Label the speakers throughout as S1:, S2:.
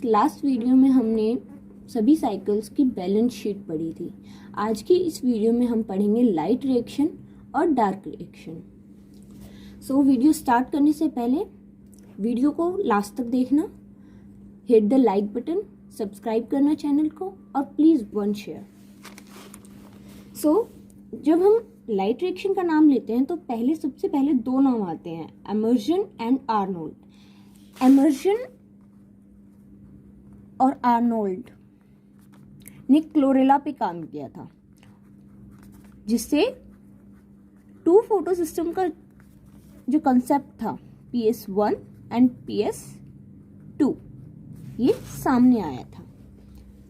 S1: Last video में हमने सभी साइकिल्स की बैलेंस शीट पढ़ी थी। आज की इस वीडियो में हम पढ़ेंगे लाइट रिएक्शन और dark reaction. So video start करने से पहले वीडियो को लास्ट तक देखना, hit the like button, subscribe करना चैनल को और प्लीज़ वन शेयर। सो जब हम लाइट रिएक्शन का नाम लेते हैं तो सबसे पहले दो नाम आते हैं, एमर्जन एंड आर्नोल्ड। एमर्जन और आर्नोल्ड ने क्लोरेला पे काम किया था, जिससे टू फोटो सिस्टम का जो कंसेप्ट था PS1 एंड PS2 ये सामने आया था।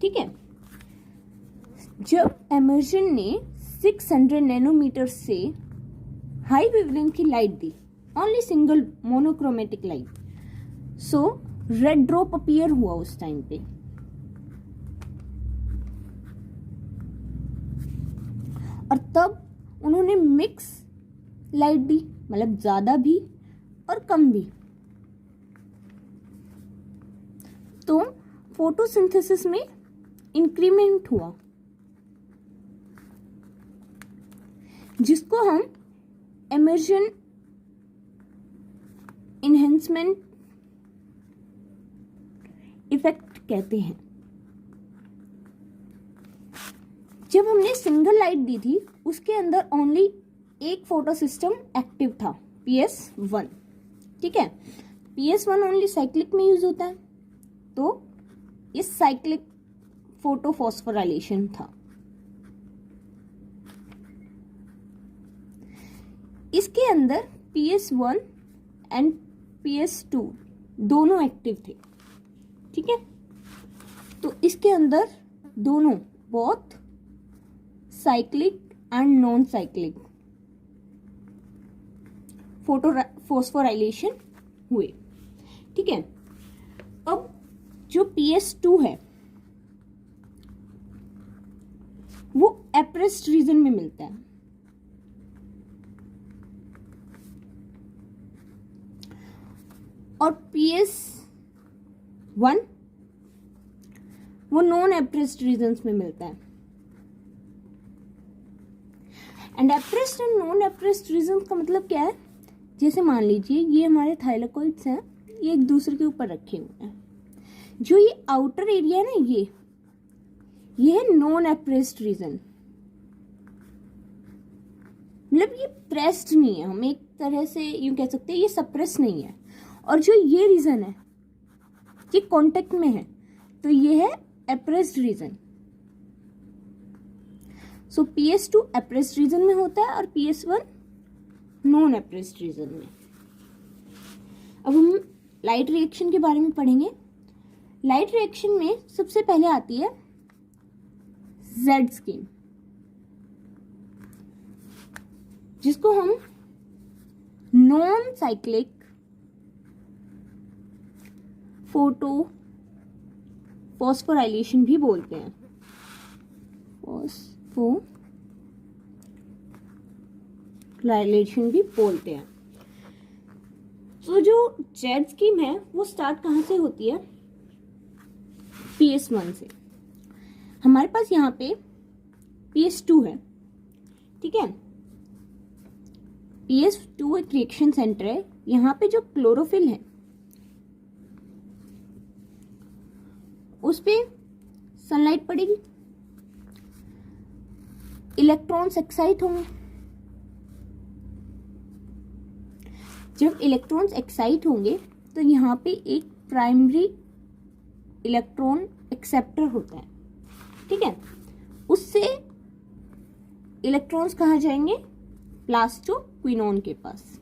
S1: ठीक है, जब एमर्जन ने 600 नैनोमीटर से हाई वेवलेंथ की लाइट दी, ओनली सिंगल मोनोक्रोमेटिक लाइट, सो रेड ड्रॉप अपीयर हुआ उस टाइम पे। और तब उन्होंने मिक्स लाइट दी, मतलब ज्यादा भी और कम भी, तो फोटोसिंथेसिस में इंक्रीमेंट हुआ, जिसको हम एमर्जन इनहेंसमेंट इफेक्ट कहते हैं। जब हमने सिंगल लाइट दी थी उसके अंदर ओनली एक फोटो सिस्टम एक्टिव था, PS1। ठीक है, PS1 ओनली साइक्लिक में यूज होता है, तो ये साइक्लिक फोटो फॉस्फोराइलेशन था। इसके अंदर PS1 एंड PS2 दोनों एक्टिव थे। ठीक है, तो इसके अंदर दोनों both cyclic and non cyclic photo phosphorylation हुए। ठीक है, अब जो PS2 है वो एप्रेस्ड रीजन में मिलता है, और PS1 वो नॉन एप्रेस्ड रीजन्स में मिलता है। And appressed and non appressed reasons का मतलब क्या है? जैसे मान लीजिए ये हमारे थाइलाकॉइड्स हैं, ये एक दूसरे के ऊपर रखे हुए हैं। जो ये आउटर एरिया है ना, ये है नॉन एप्रेस्ड रीजन, मतलब ये प्रेस्ड नहीं है, हम एक तरह से यूं कह सकते हैं ये सप्रेस नहीं है। और जो ये रीजन है ये कांटेक्ट में है, तो ये है एप्रेस्ड रीजन। सो PS2 एप्रेस्ड रीजन में होता है और PS1 नॉन एप्रेस्ड रीजन में। अब हम लाइट रिएक्शन के बारे में पढ़ेंगे। लाइट रिएक्शन में सबसे पहले आती है Z स्कीम, जिसको हम नॉन साइक्लिक फोटो फॉस्फोराइलेशन भी बोलते हैं। फॉस्फोराइलेशन भी बोलते हैं। तो जो जेड स्कीम है वो स्टार्ट कहाँ से होती है? PS1 से। हमारे पास यहाँ पे PS2 है। ठीक है, PS2 एक रिएक्शन सेंटर है। यहाँ पे जो क्लोरोफिल है उस पे सनलाइट पड़ेगी, इलेक्ट्रॉन्स एक्साइट होंगे। जब इलेक्ट्रॉन्स एक्साइट होंगे तो यहाँ पे एक प्राइमरी इलेक्ट्रॉन एक्सेप्टर होता है। ठीक है, उससे इलेक्ट्रॉन्स कहाँ जाएंगे? प्लास्टोक्विनोन के पास।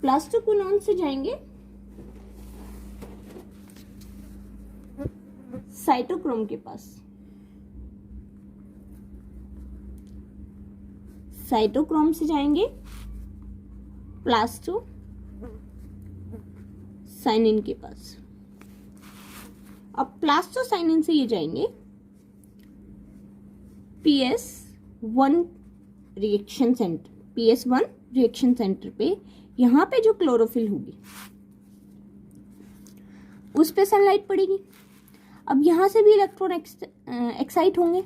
S1: प्लास्टोक्विनोन से जाएंगे साइटोक्रोम के पास। साइटोक्रोम से जाएंगे प्लास्टोसाइनिन के पास। अब प्लास्टोसाइनिन से ये जाएंगे PS1 reaction centre, PS1 reaction centre पे। यहाँ पे जो क्लोरोफिल होगी उस पे सनलाइट पड़ेगी। अब यहाँ से भी इलेक्ट्रॉन एक्साइट होंगे,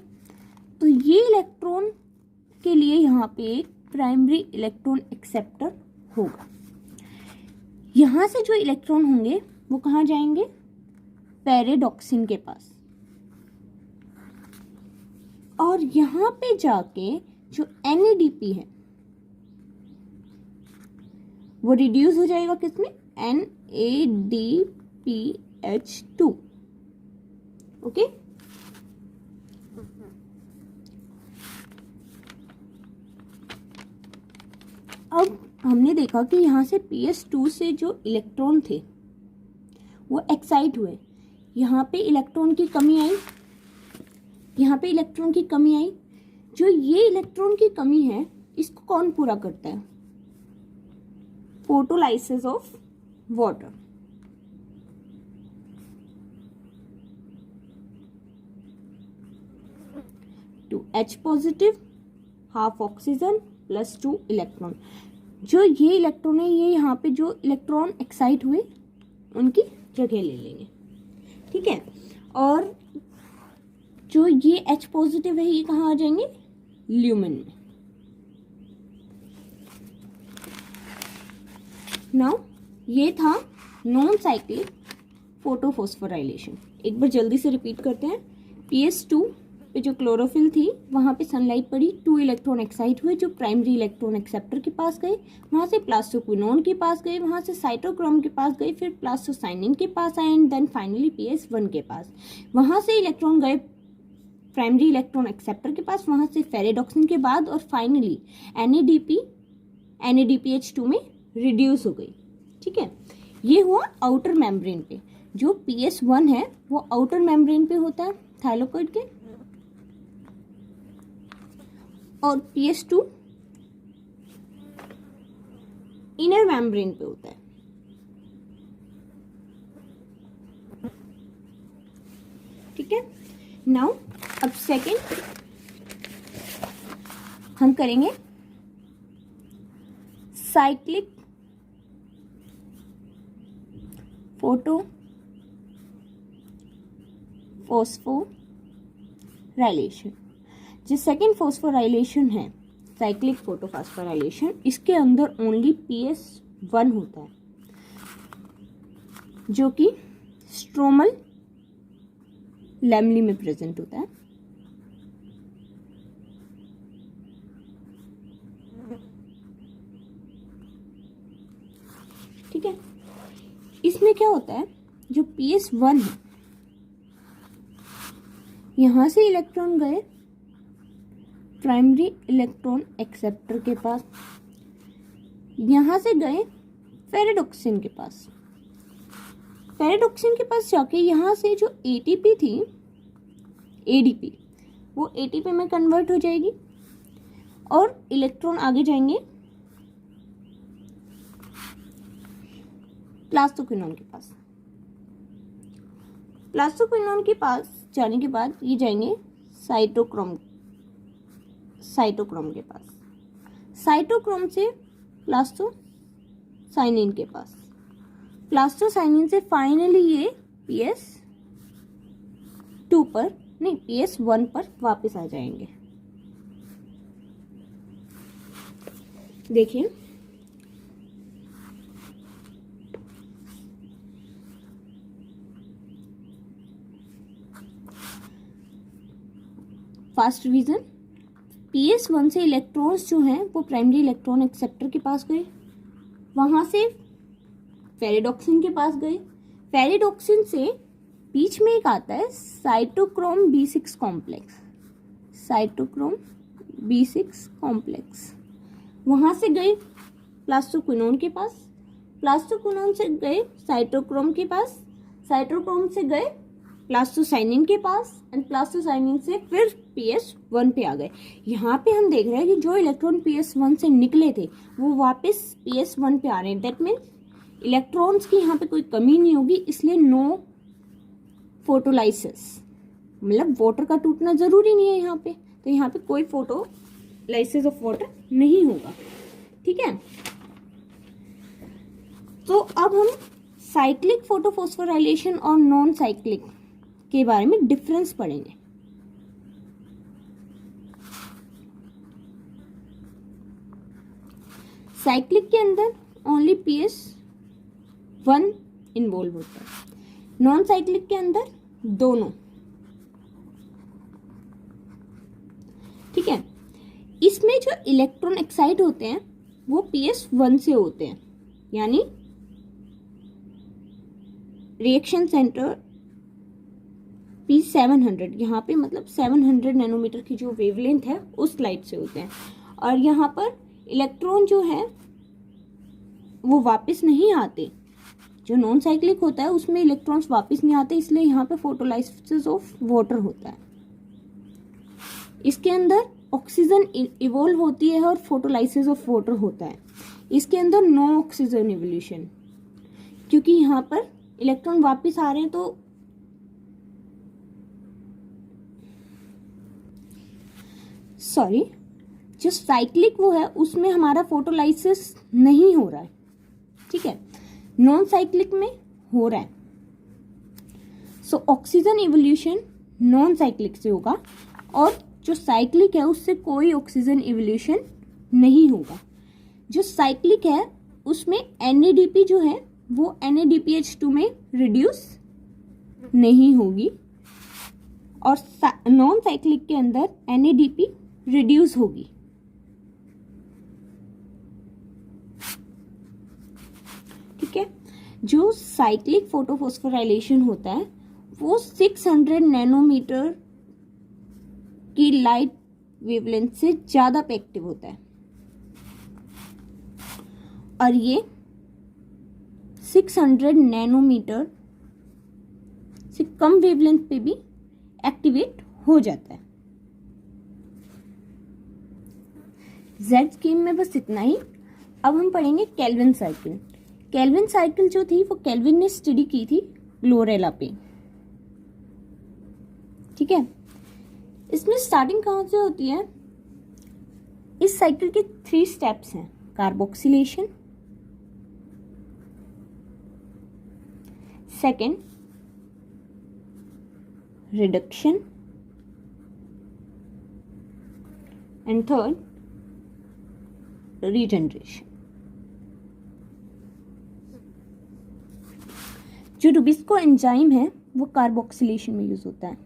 S1: तो ये इलेक्ट्रॉन के लिए यहाँ पे एक प्राइमरी इलेक्ट्रॉन एक्सेप्टर होगा। यहाँ से जो इलेक्ट्रॉन होंगे वो कहाँ जाएंगे? पैरेडॉक्सिन के पास। और यहाँ पे जाके जो NADP है वो रिड्यूस हो जाएगा किसमें? NADPH2। ओके, अब हमने देखा कि यहाँ से PS2 से जो इलेक्ट्रॉन थे वो एक्साइट हुए, यहाँ पे इलेक्ट्रॉन की कमी आई, यहाँ पे इलेक्ट्रॉन की कमी आई। जो ये इलेक्ट्रॉन की कमी है इसको कौन पूरा करता है? Photolysis of water. Two H positive, half oxygen plus 2 electron. जो ये इलेक्ट्रॉन है ये यहाँ पे जो इलेक्ट्रॉन एक्साइट हुए उनकी जगह ले लेंगे, ठीक है। और जो ये H पॉजिटिव है ये कहाँ आ जाएंगे? ल्यूमेन में। नाउ ये था नॉन साइक्लिक फोटोफॉस्फोराइलेशन। एक बार जल्दी से रिपीट करते हैं। PS2 पे जो क्लोरोफिल थी वहां पे सनलाइट पड़ी, 2 इलेक्ट्रॉन एक्साइट हुए जो प्राइमरी इलेक्ट्रॉन एक्सेप्टर के पास गए, वहां से प्लास्टोक्विनोन के पास गए, वहां से साइटोक्रोम के पास गए, फिर प्लास्टोसाइनिन के पास आए एंड देन फाइनली PS1 के पास। वहां से इलेक्ट्रॉन गए प्राइमरी इलेक्ट्रॉन एक्सेप्टर के पास, वहां से फेरेडॉक्सिन के बाद, और फाइनली NADPH2 में रिड्यूस हो गई, ठीक है। ये हुआ आउटर मेम्ब्रेन पे। जो PS1 है वो आउटर मेम्ब्रेन पे होता है थाइलाकोइड के, और PS2 इनर मेम्ब्रेन पे होता है, ठीक है। नाउ अब सेकेंड हम करेंगे साइक्लिक फोटोफॉस्फोराइलेशन। जो सेकेंड फॉस्फोराइलेशन है साइक्लिक फोटोफॉस्फोराइलेशन, इसके अंदर ओनली PS1 होता है जो कि स्ट्रोमल लैमली में प्रेजेंट होता है, ठीक है। इसमें क्या होता है, जो PS1 है यहां से इलेक्ट्रॉन गए प्राइमरी इलेक्ट्रॉन एक्सेप्टर के पास, यहां से गए फेरेडॉक्सिन के पास, फेरेडॉक्सिन के पास जाके यहां से जो ATP थी ADP वो ATP में कन्वर्ट हो जाएगी और इलेक्ट्रॉन आगे जाएंगे प्लास्टोक्विनोन के पास। प्लास्टोक्विनोन के पास जाने के बाद ये जाएंगे साइटोक्रोम के पास, साइटोक्रोम से प्लास्टोसाइनिन के पास, प्लास्टोसाइनिन से फाइनली ये PS1 पर वापस आ जाएंगे। देखिए फास्ट रिवीजन, PS1 से इलेक्ट्रॉन्स जो हैं वो प्राइमरी इलेक्ट्रॉन एक्सेप्टर के पास गए, वहां से फेरेडॉक्सिन के पास गए, फेरेडॉक्सिन से बीच में एक आता है cytochrome B6 complex, cytochrome B6 complex, वहां से गए प्लास्टोक्विनोन के पास, प्लास्टोक्विनोन से गए साइटोक्रोम के पास, साइटोक्रोम से गए प्लास्टोसाइनिन के पास एंड प्लास्टोसाइनिन से फिर PS1 पे आ गए। यहाँ पे हम देख रहे हैं कि जो इलेक्ट्रॉन PS1 से निकले थे वो वापस PS1 पे आ रहे हैं। दैट मीन्स इलेक्ट्रॉन्स की यहाँ पे कोई कमी नहीं होगी, इसलिए नो फोटोलाइसिस, मतलब वाटर का टूटना जरूरी नहीं है यहाँ पे, तो यहाँ पे कोई फोटोलाइसिस ऑफ वाटर नहीं होगा, ठीक है। तो अब हम साइक्लिक फोटोफॉस्फोराइलेशन और नॉन साइक्लिक के बारे में डिफरेंस पढ़ेंगे। साइक्लिक के अंदर ओनली PS1 इन्वॉल्व होता है, नॉन साइक्लिक के अंदर दोनों। ठीक है, इसमें जो इलेक्ट्रॉन एक्साइट होते हैं वो PS1 से होते हैं, यानी रिएक्शन सेंटर P700, यहाँ पे मतलब 700 नैनोमीटर की जो वेवलेंथ है उस लाइट से होते हैं। और यहाँ पर इलेक्ट्रॉन जो है वो वापस नहीं आते। जो नॉन साइक्लिक होता है उसमें इलेक्ट्रॉन्स वापस नहीं आते, इसलिए यहाँ पे फोटोलाइसिस ऑफ वाटर होता है। इसके अंदर ऑक्सीजन इवॉल्व होती है और फोटोलाइसिस ऑफ वाटर होता है। इसके अंदर नो ऑक्सीजन इवोल्यूशन, क्योंकि यहाँ पर इलेक्ट्रॉन वापस आ रहे हैं तो सॉरी, जो साइक्लिक वो है उसमें हमारा फोटोलाइसिस नहीं हो रहा है। ठीक है, नॉन साइक्लिक में हो रहा है। So oxygen evolution non cyclic से होगा और जो साइक्लिक है उससे कोई ऑक्सीजन इवोल्यूशन नहीं होगा। जो साइक्लिक है उसमें NADP जो है वो NADPH2 में रिड्यूस नहीं होगी और नॉन साइक्लिक के अंदर NADP रिड्यूस होगी। ठीक है, जो साइक्लिक फोटोफॉस्फोराइलेशन होता है वो 600 नैनोमीटर की लाइट वेवलेंथ से ज्यादा पे एक्टिव होता है और ये 600 नैनोमीटर से कम वेवलेंथ पे भी एक्टिवेट हो जाता है। जेड स्कीम में बस इतना ही। अब हम पढ़ेंगे केल्विन साइकिल। केल्विन साइकिल जो थी वो केल्विन ने स्टडी की थी क्लोरेला पे। ठीक है, इसमें स्टार्टिंग कहाँ से होती है? इस साइकिल के 3 स्टेप्स हैं, carboxylation, second reduction and third regeneration. जो रुबिस्को एंजाइम है वो कार्बोक्सिलेशन में यूज होता है।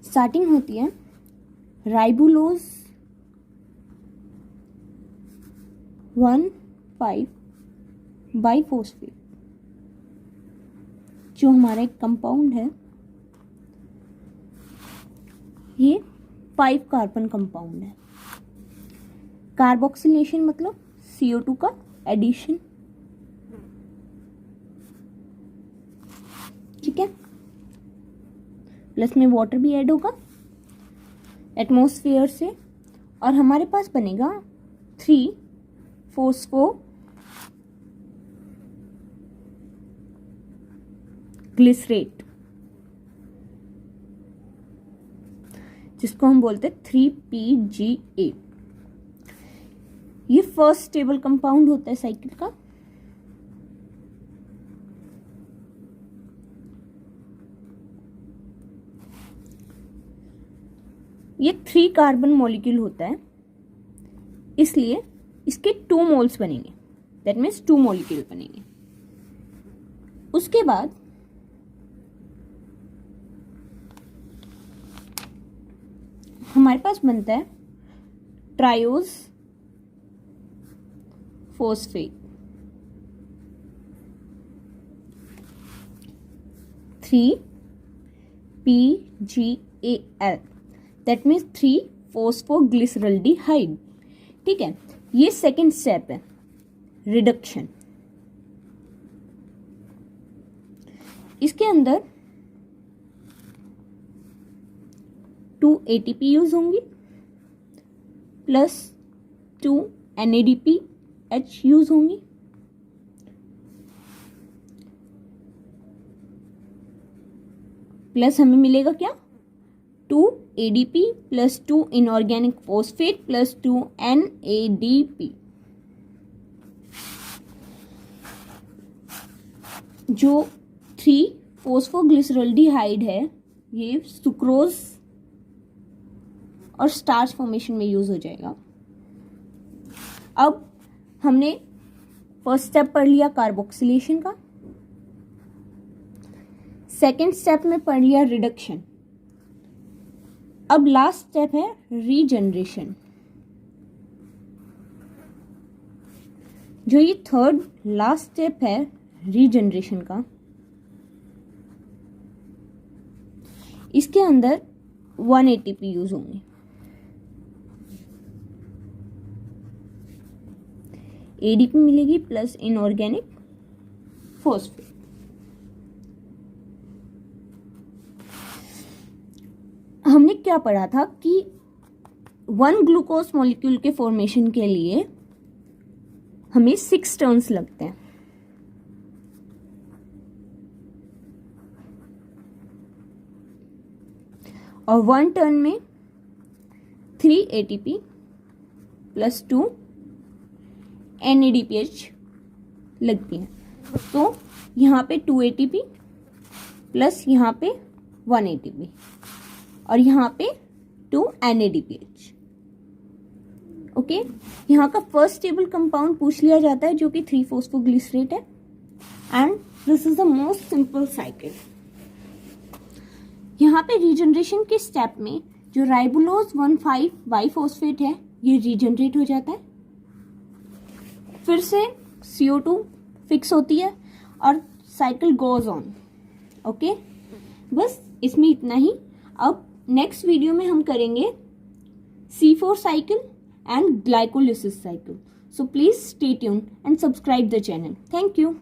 S1: स्टार्टिंग होती है राइबुलोज 1,5 बाइफॉस्फेट, जो हमारा एक कंपाउंड है, ये 5 कार्बन कंपाउंड है। कार्बोक्सिलेशन मतलब CO2 का एडिशन। ठीक है, प्लस में वाटर भी ऐड होगा एटमॉस्फेयर से और हमारे पास बनेगा 3 फोस्फो ग्लिसरेट, जिसको हम बोलते हैं 3PGA। ये फर्स्ट स्टेबल कंपाउंड होता है साइकिल का। ये 3 कार्बन मॉलिक्यूल होता है, इसलिए इसके 2 मोल्स बनेंगे, दैट मीन्स 2 मॉलिक्यूल बनेंगे। उसके बाद हमारे पास बनता है triose phosphate, 3PGAL, that means 3 फोस्फोग्लिसरल्डिहाइड। ठीक है, ये सेकेंड स्टेप है रिडक्शन। इसके अंदर 2 ATP यूज होंगी प्लस 2 NADPH यूज होंगी, प्लस हमें मिलेगा क्या 2 ADP plus 2 inorganic phosphate plus 2 NADP। जो 3-फॉस्फोग्लिसरॉल्डिहाइड है ये सुक्रोज और स्टार्च फॉर्मेशन में यूज हो जाएगा। अब हमने फर्स्ट स्टेप पढ़ लिया कार्बोक्सिलेशन का, सेकेंड स्टेप में पढ़ लिया रिडक्शन। अब लास्ट स्टेप है रीजनरेशन। जो ये थर्ड लास्ट स्टेप है रीजनरेशन का, इसके अंदर 1 ATP यूज होंगे। ADP मिलेगी प्लस इनऑर्गेनिक फॉस्फेट। हमने क्या पढ़ा था कि 1 ग्लूकोज मॉलिक्यूल के फॉर्मेशन के लिए हमें 6 टर्न्स लगते हैं। और 1 टर्न में 3 ATP प्लस 2 NADPH लगती है। तो यहाँ पे 2 ATP प्लस यहाँ पे 1 ATP और यहाँ पे 2 NADPH। ओके, यहाँ का फर्स्ट स्टेबल कंपाउंड पूछ लिया जाता है जो कि 3-फॉस्फोग्लिसरेट है and this is the most simple cycle. यहाँ पे रीजनरेशन के स्टेप में जो राइबोलोज 1,5 बाइफॉस्फेट है ये रीजनरेट हो जाता है, फिर से CO2 फिक्स होती है और साइकिल गोज ऑन। ओके, बस इसमें इतना ही। अब नेक्स्ट वीडियो में हम करेंगे C4 cycle and glycolysis cycle. So please stay tuned and subscribe the channel. Thank you.